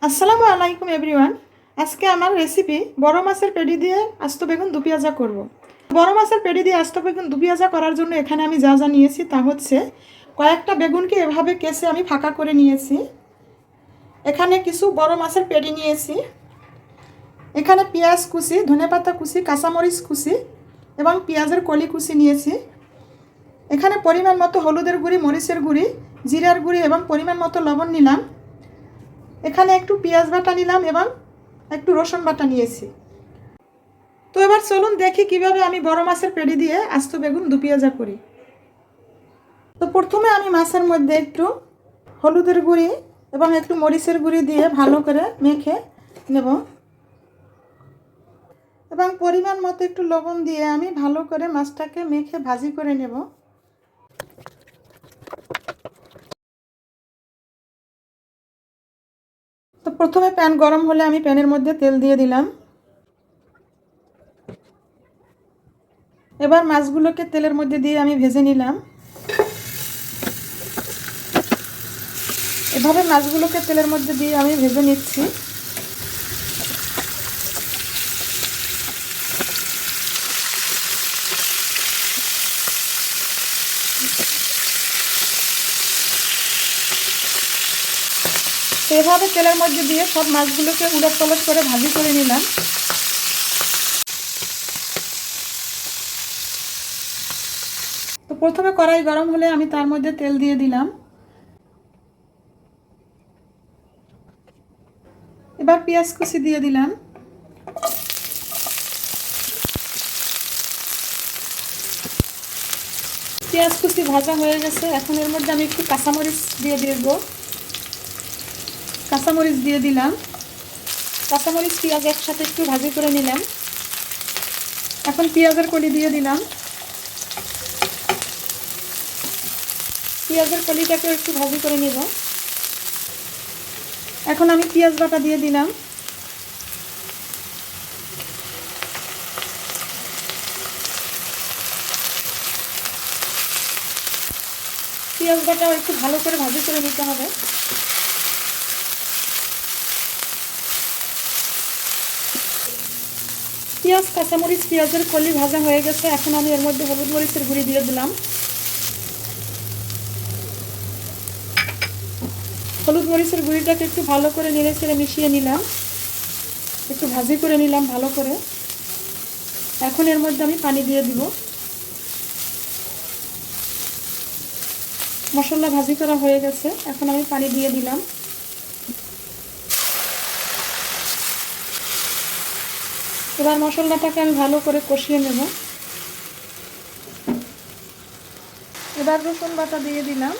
আসসালামু আলাইকুম এভরিওয়ান। আজকে আমার রেসিপি বড় মাছের পেডি দিয়ে আস্ত বেগুন দু পেঁয়াজা করব। বড় মাছের পেডি দিয়ে আস্ত বেগুন দু পেঁয়াজা করার জন্য এখানে আমি যা যা নিয়েছি তা হচ্ছে কয়েকটা বেগুনকে এভাবে কেসে আমি ফাঁকা করে নিয়েছি। এখানে কিছু বড় মাছের পেডি নিয়েছি। এখানে পেঁয়াজ কুচি, ধনেপাতা কুচি, কাঁচামরিচ কুচি এবং পেঁয়াজের কলি কুচি নিয়েছি। এখানে পরিমাণ মতো হলুদের গুঁড়ি, মরিচের গুঁড়ি, জিরার গুঁড়ি এবং পরিমাণ মতো লবণ নিলাম। এখানে একটু পেঁয়াজ বাটা নিলাম এবং একটু রসুন বাটা নিয়েছি। তো এবার চলুন দেখি কিভাবে আমি বড় মাছের পেডি দিয়ে আস্ত বেগুন দু পেঁয়াজা করি। তো প্রথমে আমি মাছের মধ্যে একটু হলুদের গুঁড়ি এবং একটু মরিচের গুঁড়ি দিয়ে ভালো করে মেখে নেব এবং পরিমাণ মতো একটু লবণ দিয়ে আমি ভালো করে মাছটাকে মেখে ভাজি করে নেব। তো প্রথমে প্যান গরম হলে আমি প্যানের মধ্যে তেল দিয়ে দিলাম। এবার মাছগুলোকে তেলের মধ্যে দিয়ে আমি ভেজে নিলাম। এভাবে মাছগুলোকে তেলের মধ্যে দিয়ে আমি ভেজে নিচ্ছি। এভাবে তেলের মধ্যে দিয়ে সব মাছগুলোকে উলট পালট করে ভাজি করে নিলাম। তো প্রথমে কড়াই গরম হলে আমি তার মধ্যে তেল দিয়ে দিলাম। এবার পেঁয়াজ কুচি দিয়ে দিলাম। পেঁয়াজ কুচি ভাজা হয়ে গেছে। এখন এর মধ্যে আমি একটু কাঁচামরিচ দিয়ে দেব। কাঁচামরিচ দিয়ে দিলাম। কাঁচামরিচ পেঁয়াজ একসাথে একটু ভাজি করে নিলাম। এখন পেঁয়াজের কলি দিয়ে দিলাম। পেঁয়াজের কলিটাকে একটু ভাজি করে নেব। এখন আমি পেঁয়াজ বাটা দিয়ে দিলাম। পেঁয়াজ বাটাও একটু ভালো করে ভাজি করে নিতে হবে। পেঁয়াজ, কাঁচামরিচ, পেঁয়াজের কলি ভাজা হয়ে গেছে। এখন আমি এর মধ্যে হলুদ মরিচের গুঁড়ি দিয়ে দিলাম। হলুদ মরিচের গুঁড়িটাকে একটু ভালো করে নেড়ে ছেড়ে মিশিয়ে নিলাম, একটু ভাজি করে নিলাম ভালো করে। এখন এর মধ্যে আমি পানি দিয়ে দিব। মশলা ভাজি করা হয়ে গেছে। এখন আমি পানি দিয়ে দিলাম। এবার মশলাটাকে আমি ভালো করে কষিয়ে নেব। এবার রসুন বাটা দিয়ে দিলাম।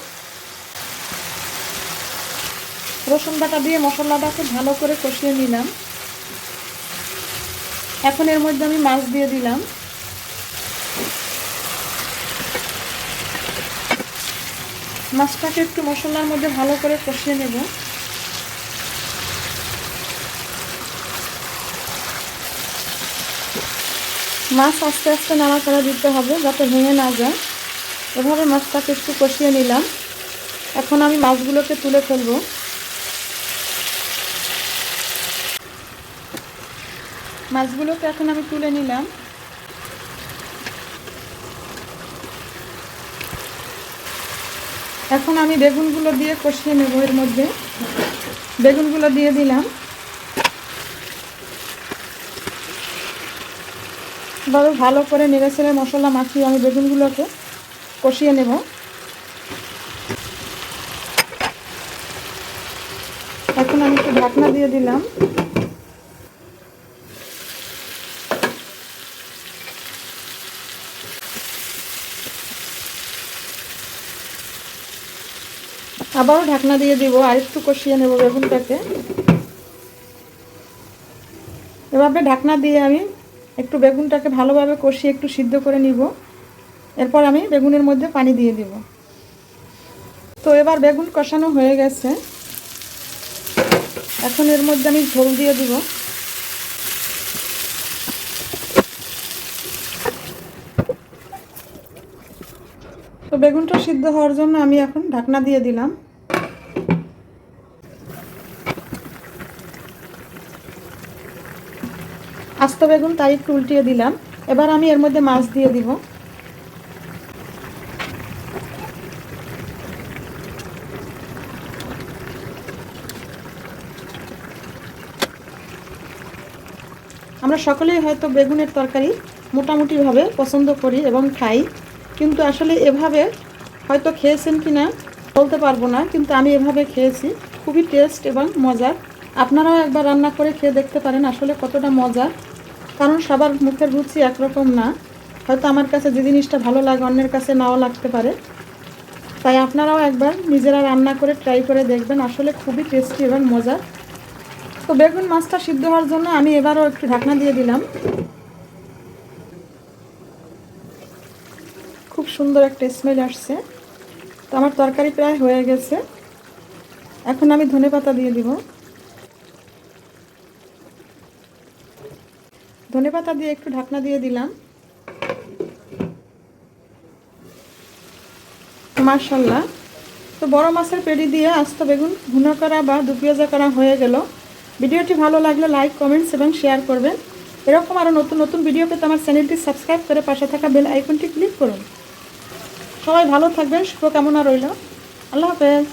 রসুন বাটা দিয়ে মশলাটাকে ভালো করে কষিয়ে নিলাম। এখন এর মধ্যে আমি মাছ দিয়ে দিলাম। মাছটাকে একটু মশলার মধ্যে ভালো করে কষিয়ে নেব। মাছ আস্তে আস্তে নাড়াচাড়া দিতে হবে যাতে ভেঙে না যায়। এভাবে মাছটাকে একটু কষিয়ে নিলাম। এখন আমি মাছগুলোকে তুলে ফেলব। মাছগুলোকে এখন আমি তুলে নিলাম। এখন আমি বেগুনগুলো দিয়ে কষিয়ে নেব। এর মধ্যে বেগুনগুলো দিয়ে দিলাম। এভাবে ভালো করে নেড়ে ছেড়ে মশলা মাখিয়ে আমি বেগুনগুলোকে কষিয়ে নেব। এখন আমি একটু ঢাকনা দিয়ে দিলাম। আবারও ঢাকনা দিয়ে দিব, আর একটু কষিয়ে নেব বেগুনটাকে। এভাবে ঢাকনা দিয়ে আমি একটু বেগুনটাকে ভালোভাবে কষিয়ে একটু সিদ্ধ করে নিব। এরপর আমি বেগুনের মধ্যে পানি দিয়ে দিব। তো এবার বেগুন কষানো হয়ে গেছে। এখন এর মধ্যে আমি ঝোল দিয়ে দিব। তো বেগুনটা সিদ্ধ হওয়ার জন্য আমি এখন ঢাকনা দিয়ে দিলাম। আস্ত বেগুন তাই একটু উল্টিয়ে দিলাম। এবার আমি এর মধ্যে মাছ দিয়ে দিব। আমরা সকলেই হয়তো বেগুনের তরকারি মোটামুটিভাবে পছন্দ করি এবং খাই, কিন্তু আসলে এভাবে হয়তো খেয়েছেন কি না বলতে পারবো না, কিন্তু আমি এভাবে খেয়েছি, খুবই টেস্ট এবং মজার। আপনারাও একবার রান্না করে খেয়ে দেখতে পারেন আসলে কতটা মজা, কারণ সবার মুখের রুচি একরকম না। হয়তো আমার কাছে যে জিনিসটা ভালো লাগে অন্যের কাছে নাও লাগতে পারে, তাই আপনারাও একবার নিজেরা রান্না করে ট্রাই করে দেখবেন, আসলে খুবই টেস্টি এবং মজার। তো বেগুন মাছটা সিদ্ধ হওয়ার জন্য আমি এবারও একটু ঢাকনা দিয়ে দিলাম। খুব সুন্দর একটা স্মেল আসছে। তো আমার তরকারি প্রায় হয়ে গেছে, এখন আমি ধনেপাতা দিয়ে দিব। ধনেপাতা দিয়ে একটু ঢাকনা দিয়ে দিলাম। মাশাআল্লাহ। তো বড় মাছের পেডি দিয়ে আস্ত বেগুন ভুনা করা বা দু পেঁয়াজা করা হয়ে গেল। ভিডিওটি ভালো লাগলে লাইক, কমেন্টস এবং শেয়ার করবেন। এরকম আরও নতুন নতুন ভিডিও পেতে আমার চ্যানেলটি সাবস্ক্রাইব করে পাশে থাকা বেল আইকনটি ক্লিক করুন। সবাই ভালো থাকবেন, শুভকামনা রইল। আল্লাহ হাফেজ।